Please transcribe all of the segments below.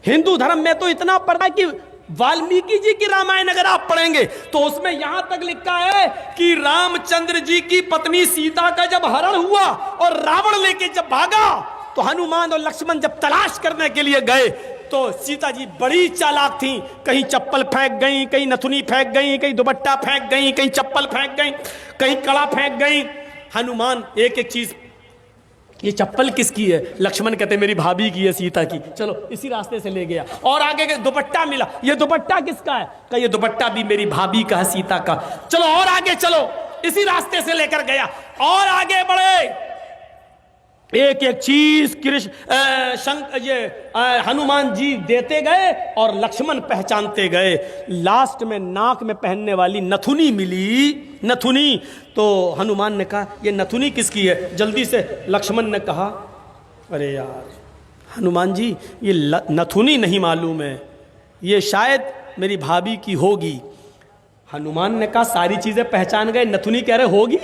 हिंदू धर्म में तो इतना पढ़ा कि वाल्मीकि जी की रामायण अगर आप पढ़ेंगे तो उसमें यहां तक लिखा है कि रामचंद्र जी की पत्नी सीता का जब हरण हुआ और रावण लेके जब भागा तो हनुमान और लक्ष्मण जब तलाश करने के लिए गए तो सीता जी बड़ी चालाक थी, कहीं चप्पल फेंक गई, कहीं नथुनी फेंक गई, कहीं दुपट्टा फेंक गई, कहीं चप्पल फेंक गई, कहीं कड़ा फेंक गई। हनुमान एक एक चीज, ये चप्पल किसकी है? लक्ष्मण कहते मेरी भाभी की है, सीता की। चलो इसी रास्ते से ले गया और आगे के दुपट्टा मिला, ये दुपट्टा किसका है? कहा ये दुपट्टा भी मेरी भाभी का है, सीता का। चलो और आगे चलो, इसी रास्ते से लेकर गया और आगे बढ़े, एक एक चीज हनुमान जी देते गए और लक्ष्मण पहचानते गए। लास्ट में नाक में पहनने वाली नथुनी मिली, नथुनी। तो हनुमान ने कहा ये नथुनी किसकी है? जल्दी से लक्ष्मण ने कहा अरे यार हनुमान जी ये नथुनी नहीं मालूम है, ये शायद मेरी भाभी की होगी। हनुमान ने कहा सारी चीजें पहचान गए, नथुनी कह रहे होगी।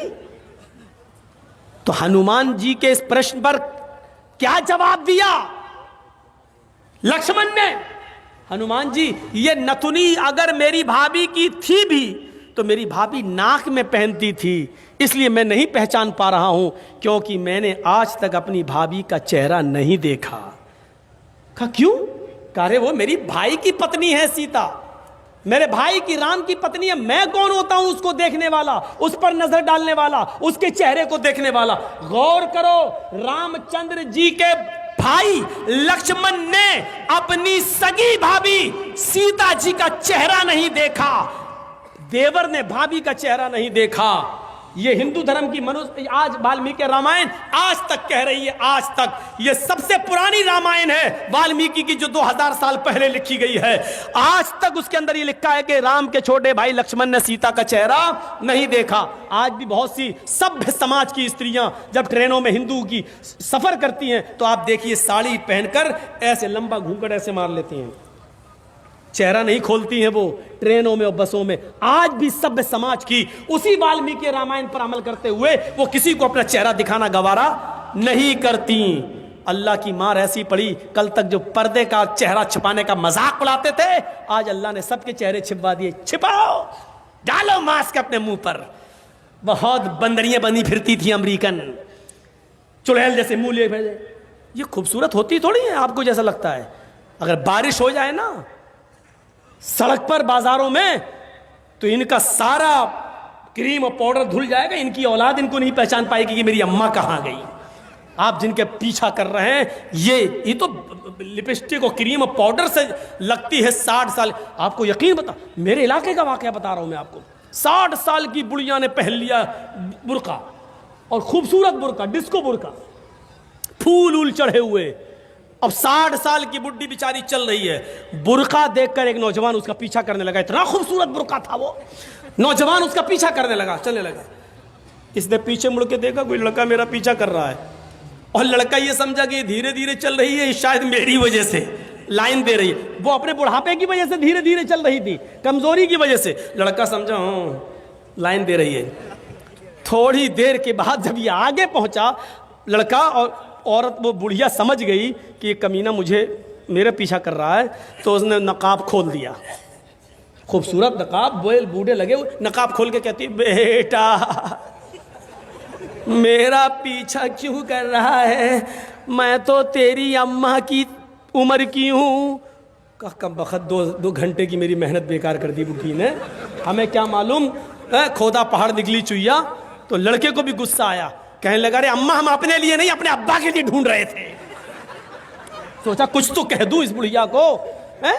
तो हनुमान जी के इस प्रश्न पर क्या जवाब दिया लक्ष्मण ने? हनुमान जी ये नथुनी अगर मेरी भाभी की थी भी तो मेरी भाभी नाक में पहनती थी, इसलिए मैं नहीं पहचान पा रहा हूं, क्योंकि मैंने आज तक अपनी भाभी का चेहरा नहीं देखा। कहा क्यों? कह रहे वो मेरी भाई की पत्नी है सीता, मेरे भाई की राम की पत्नी है, मैं कौन होता हूं उसको देखने वाला, उस पर नजर डालने वाला, उसके चेहरे को देखने वाला। गौर करो, रामचंद्र जी के भाई लक्ष्मण ने अपनी सगी भाभी सीता जी का चेहरा नहीं देखा, देवर ने भाभी का चेहरा नहीं देखा। ये हिंदू धर्म की मनुष्य आज वाल्मीकि रामायण आज तक कह रही है, आज तक ये सबसे पुरानी रामायण है वाल्मीकि की, जो 2000 साल पहले लिखी गई है। आज तक उसके अंदर ये लिखा है कि राम के छोटे भाई लक्ष्मण ने सीता का चेहरा नहीं देखा। आज भी बहुत सी सभ्य समाज की स्त्रियां जब ट्रेनों में हिंदू की सफर करती हैं तो आप देखिए साड़ी पहनकर ऐसे लंबा घूंघट ऐसे मार लेती हैं, चेहरा नहीं खोलती हैं वो ट्रेनों में और बसों में। आज भी सभ्य समाज की उसी वाल्मीकि रामायण पर अमल करते हुए वो किसी को अपना चेहरा दिखाना गवारा नहीं करती। अल्लाह की मार ऐसी पड़ी, कल तक जो पर्दे का चेहरा छिपाने का मजाक उड़ाते थे, आज अल्लाह ने सबके चेहरे छिपवा दिए। छिपाओ, डालो मास्क अपने मुंह पर। बहुत बंदरियां बनी फिरती थी अमेरिकन, चुड़ैल जैसे मुंह लिए भेजे। ये खूबसूरत होती थोड़ी है आपको जैसा लगता है। अगर बारिश हो जाए ना सड़क पर बाजारों में तो इनका सारा क्रीम और पाउडर धुल जाएगा, इनकी औलाद इनको नहीं पहचान पाएगी कि मेरी अम्मा कहां गई। आप जिनके पीछा कर रहे हैं ये तो लिपस्टिक और क्रीम और पाउडर से लगती है 60 साल। आपको यकीन बता, मेरे इलाके का वाकया बता रहा हूं मैं आपको। 60 साल की बुढ़िया ने पहन लिया बुर्का, और खूबसूरत बुर्का, डिस्को बुर्का, फूल उल चढ़े हुए। अब 60 साल की बुड्ढी बेचारी चल रही है, बुर्का देखकर एक नौजवान उसका पीछा करने लगा। इतना खूबसूरत बुर्का था वो, नौजवान उसका पीछा करने लगा, चलने लगा। इसने पीछे मुड़ के देखा कोई लड़का मेरा पीछा कर रहा है, और लड़का ये समझा कि धीरे धीरे चल रही है, शायद मेरी वजह से लाइन दे रही है। वो अपने बुढ़ापे की वजह से धीरे धीरे चल रही थी, कमजोरी की वजह से। लड़का समझा लाइन दे रही है। थोड़ी देर के बाद जब ये आगे पहुंचा, लड़का और औरत वो बुढ़िया समझ गई कि ये कमीना मेरे पीछा कर रहा है, तो उसने नकाब खोल दिया। खूबसूरत नकाब, बोल बूढ़े लगे हुए, नकाब खोल के कहती बेटा मेरा पीछा क्यों कर रहा है, मैं तो तेरी अम्मा की उम्र की हूँ। कम बखत 2 घंटे की मेरी मेहनत बेकार कर दी बुढ़ी ने, हमें क्या मालूम खोदा पहाड़ निकली चुईया। तो लड़के को भी गुस्सा आया, कहने लगा अरे अम्मा हम अपने लिए नहीं अपने अब्बा के लिए ढूंढ रहे थे। सोचा कुछ तो कह दूं इस बुढ़िया को, हैं?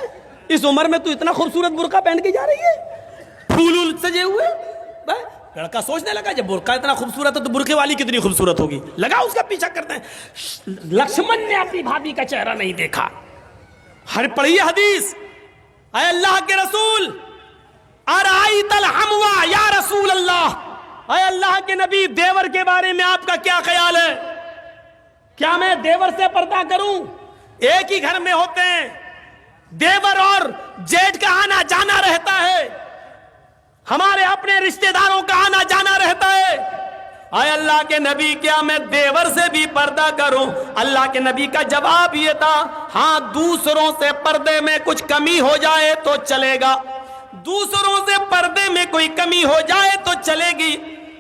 इस उम्र में तू इतना खूबसूरत बुर्का पहन के जा रही है, फूल सजे हुए। लड़का सोचने लगा जब बुर्का इतना खूबसूरत है तो बुर्के वाली कितनी खूबसूरत होगी, लगा उसका पीछा करते हैं। लक्ष्मण ने अपनी भाभी का चेहरा नहीं देखा। हर पढ़िए हदीस, अय अल्लाह के रसूल अराइतल हमवा या रसूल अल्लाह, अय अल्लाह के नबी देवर के बारे में आपका क्या ख्याल है? क्या मैं देवर से पर्दा करूं? एक ही घर में होते हैं, देवर और जेठ का आना जाना रहता है, हमारे अपने रिश्तेदारों का आना जाना रहता है। आए अल्लाह के नबी, क्या मैं देवर से भी पर्दा करूं? अल्लाह के नबी का जवाब ये था, हाँ दूसरों से पर्दे में कुछ कमी हो जाए तो चलेगा, दूसरों से पर्दे में कोई कमी हो जाए तो चलेगी,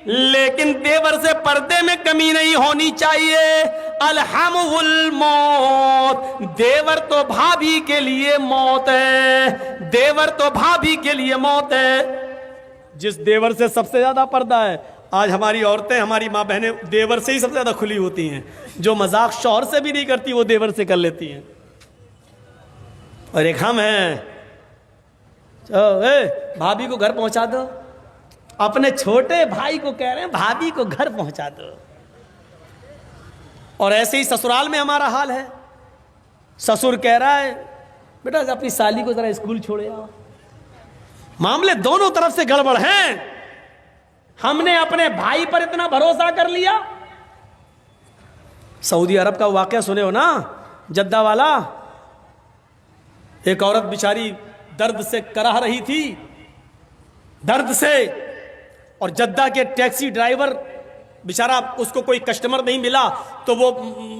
लेकिन देवर से पर्दे में कमी नहीं होनी चाहिए। अलहमुल मौत, देवर तो भाभी के लिए मौत है, देवर तो भाभी के लिए मौत है। जिस देवर से सबसे ज्यादा पर्दा है, आज हमारी औरतें, हमारी माँ बहनें देवर से ही सबसे ज्यादा खुली होती हैं। जो मजाक शौहर से भी नहीं करती वो देवर से कर लेती हैं। और एक हम हैं, भाभी को घर पहुंचा दो, अपने छोटे भाई को कह रहे हैं भाभी को घर पहुंचा दो। और ऐसे ही ससुराल में हमारा हाल है। ससुर कह रहा है बेटा अपनी साली को जरा स्कूल छोड़े आओ। मामले दोनों तरफ से गड़बड़ हैं। हमने अपने भाई पर इतना भरोसा कर लिया। सऊदी अरब का वाकया सुने हो ना, जद्दा वाला। एक औरत बेचारी दर्द से कराह रही थी, दर्द से, और जद्दा के टैक्सी ड्राइवर बेचारा, उसको कोई कस्टमर नहीं मिला तो वो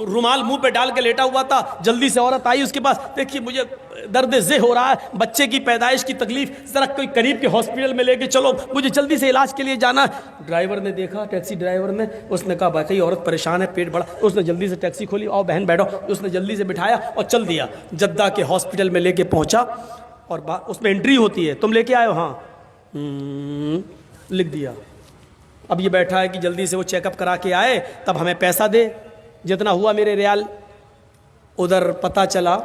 रुमाल मुंह पे डाल के लेटा हुआ था। जल्दी से औरत आई उसके पास, देखिए मुझे दर्द ज़े हो रहा है, बच्चे की पैदाइश की तकलीफ, जरा कोई करीब के हॉस्पिटल में लेके चलो, मुझे जल्दी से इलाज के लिए जाना है। ड्राइवर ने देखा, टैक्सी ड्राइवर ने, उसने कहा भाई औरत परेशान है, पेट बड़ा। उसने जल्दी से टैक्सी खोली, आओ बहन बैठो। उसने जल्दी से बिठाया और चल दिया। जद्दा के हॉस्पिटल में लेके पहुंचा और उसमें एंट्री होती है, तुम लेके आए हो? हाँ, लिख दिया। अब ये बैठा है कि जल्दी से वो चेकअप करा के आए, तब हमें पैसा दे। जितना हुआ मेरे रियाल, उधर पता चला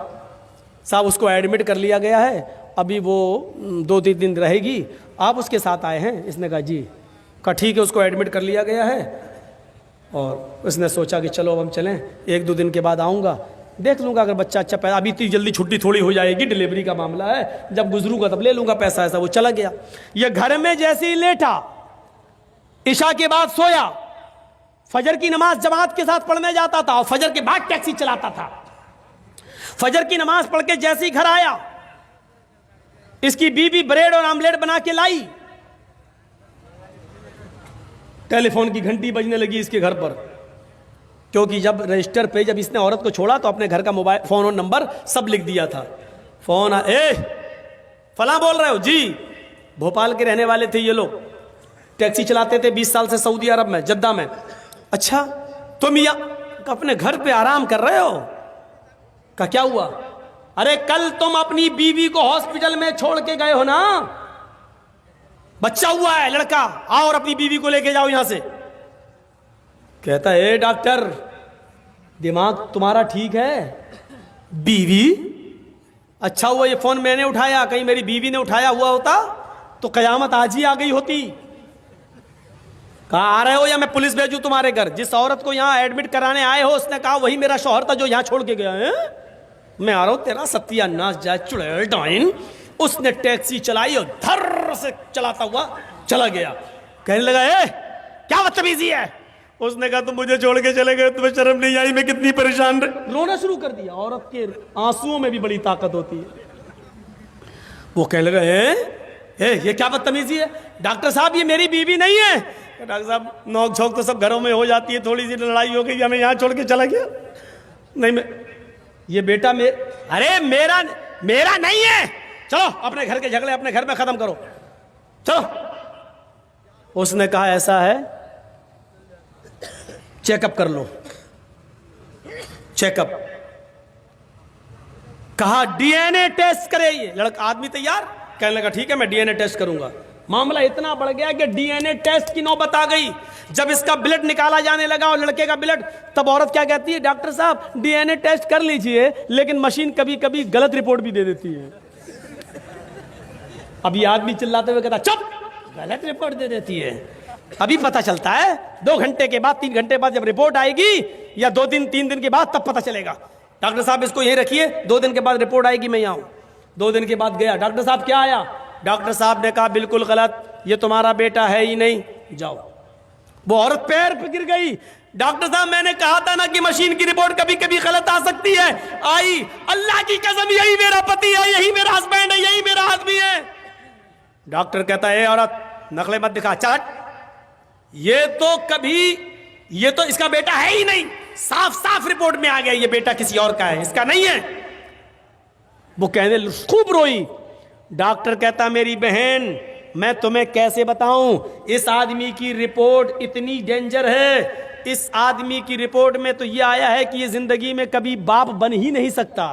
साहब उसको एडमिट कर लिया गया है, अभी वो 2-3 दिन रहेगी। आप उसके साथ आए हैं? इसने कहा जी। कहा ठीक है, उसको एडमिट कर लिया गया है। और उसने सोचा कि चलो अब हम चलें, 1-2 दिन के बाद आऊँगा, देख लूँगा अगर बच्चा अच्छा पैदा, अभी इतनी जल्दी छुट्टी थोड़ी हो जाएगी, डिलीवरी का मामला है, जब गुजरूंगा तब ले लूँगा पैसा। ऐसा वो चला गया। ये घर में जैसे ही लेटा, इशा के बाद सोया, फजर की नमाज जमात के साथ पढ़ने जाता था और फजर के बाद टैक्सी चलाता था। फजर की नमाज पढ़ के जैसे ही घर आया, इसकी बीवी ब्रेड और आमलेट बना के लाई। टेलीफोन की घंटी बजने लगी इसके घर पर, क्योंकि जब रजिस्टर पे जब इसने औरत को छोड़ा तो अपने घर का मोबाइल फोन और नंबर सब लिख दिया था। फोन फला बोल रहे हो जी? भोपाल के रहने वाले थे ये लोग, टैक्सी चलाते थे 20 साल से सऊदी अरब में, जद्दा में। अच्छा तुम या अपने घर पे आराम कर रहे हो? का क्या हुआ? अरे कल तुम अपनी बीवी को हॉस्पिटल में छोड़ के गए हो ना, बच्चा हुआ है लड़का, आओ और अपनी बीवी को लेके जाओ यहां से। कहता है डॉक्टर दिमाग तुम्हारा ठीक है? बीवी? अच्छा हुआ ये फोन मैंने उठाया, कहीं मेरी बीवी ने उठाया हुआ होता तो कयामत आज ही आ गई होती। कहा आ रहे हो या मैं पुलिस भेजूं तुम्हारे घर? जिस औरत को यहाँ एडमिट कराने आए हो उसने कहा वही मेरा शौहर था जो यहाँ छोड़ के गया है। मैं आ रहा हूं, तेरा सत्यानाश जाए चुड़ैल डाइन। उसने टैक्सी चलाई और धर से चलाता हुआ चला गया। कहने लगा क्या बदतमीजी है? उसने कहा तुम मुझे छोड़ के चले गए, तुम्हें शर्म नहीं आई? मैं कितनी परेशान रही। रोना शुरू कर दिया। औरत के आंसुओं में भी बड़ी ताकत होती है। वो कहने लगा ये क्या बदतमीजी है? डॉक्टर साहब ये मेरी बीवी नहीं है। डॉक्टर साहब नोक झोंक तो सब घरों में हो जाती है, थोड़ी सी लड़ाई हो गई, हमें यहाँ छोड़ के चला गया। नहीं मैं ये बेटा अरे मेरा नहीं है, चलो अपने घर के झगड़े अपने घर में खत्म करो, चलो। उसने कहा ऐसा है चेकअप कर लो। चेकअप कहा डीएनए टेस्ट करे। ये लड़का आदमी तैयार, कहने लगा ठीक है मैं डीएनए टेस्ट करूंगा। मामला इतना बढ़ गया कि डीएनए टेस्ट की नौबत आ गई। जब इसका ब्लड निकाला जाने लगा और लड़के का ब्लड, तब औरत क्या कहती है? डॉक्टर साहब डीएनए टेस्ट कर लीजिए, लेकिन मशीन कभी कभी गलत रिपोर्ट भी दे देती है। अभी आदमी चिल्लाते हुए कहता चुप, गलत रिपोर्ट दे देती है। अभी पता चलता है 2 घंटे के बाद, 3 घंटे बाद जब रिपोर्ट आएगी, या 2 दिन 3 दिन के बाद, तब पता चलेगा। डॉक्टर साहब इसको यहीं रखिए, 2 दिन के बाद रिपोर्ट आएगी, मैं यहाँ हूं। 2 दिन के बाद गया, डॉक्टर साहब क्या आया? डॉक्टर साहब ने कहा बिल्कुल गलत, ये तुम्हारा बेटा है ही नहीं, जाओ। वो औरत पैर पे गिर गई। डॉक्टर साहब मैंने कहा था ना कि मशीन की रिपोर्ट कभी कभी गलत आ सकती है। आई, अल्लाह की कसम यही मेरा पति है, यही मेरा हस्बैंड है, यही मेरा आदमी है। डॉक्टर कहता है औरत नकले मत दिखा, चट ये तो कभी, ये तो इसका बेटा है ही नहीं, साफ साफ रिपोर्ट में आ गया ये बेटा किसी और का है, इसका नहीं है। वो कहने खूब रोई। डॉक्टर कहता मेरी बहन मैं तुम्हें कैसे बताऊं, इस आदमी की रिपोर्ट इतनी डेंजर है, इस आदमी की रिपोर्ट में तो ये आया है कि ये जिंदगी में कभी बाप बन ही नहीं सकता।